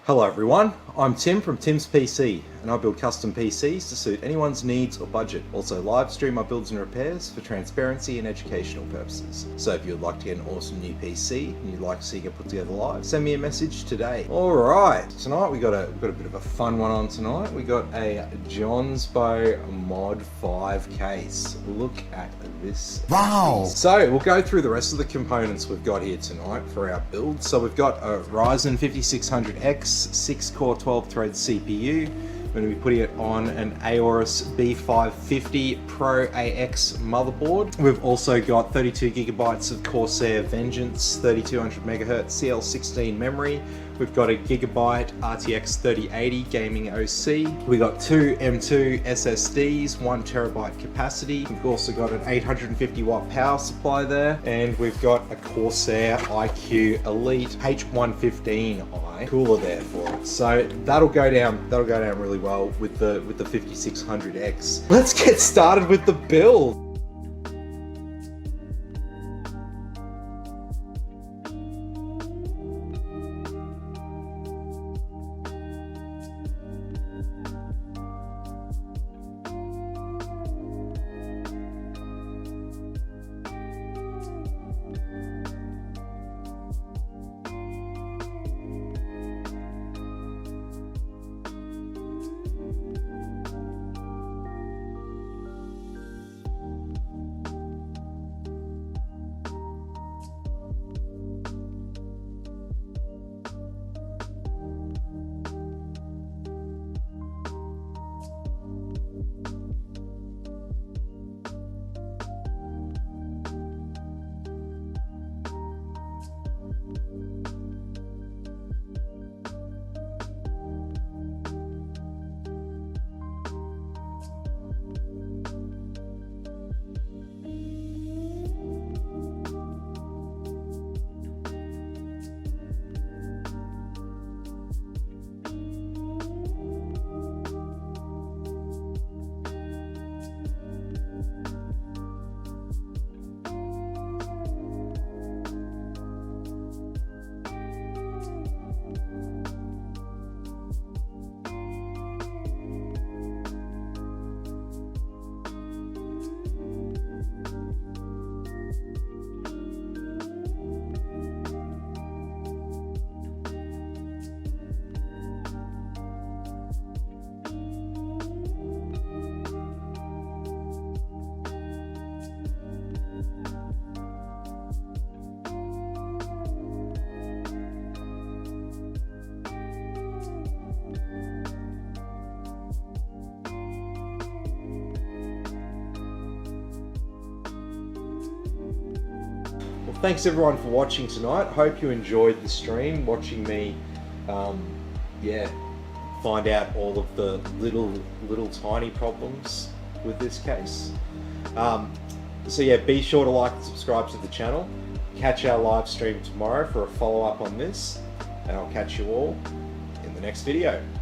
Hello everyone, I'm Tim from Tim's PC and I build custom PCs to suit anyone's needs or budget. Also live stream my builds and repairs for transparency and educational purposes. So if you'd like to get an awesome new PC and you'd like to see it get put together live, send me a message today. Alright, tonight we got a bit of a fun one on tonight. We got a Jonsbo MOD-5 case. Look at this. Wow! So we'll go through the rest of the components we've got here tonight for our build. So we've got a Ryzen 5600X 6-core 12-thread CPU. We're going to be putting it on an Aorus B550 Pro AX motherboard. We've also got 32 gigabytes of Corsair Vengeance 3200 MHz CL16 memory. We've got a gigabyte RTX 3080 gaming OC. We got two M2 SSDs, 1 terabyte capacity. We've also got an 850 watt power supply there, and we've got a Corsair iQ Elite H115i cooler there for it. So that'll go down really well with the 5600X. Let's get started with the build. Well, thanks everyone for watching tonight. Hope you enjoyed the stream, watching me, find out all of the little tiny problems with this case. So yeah, be sure to like and subscribe to the channel. Catch our live stream tomorrow for a follow-up on this, and I'll catch you all in the next video.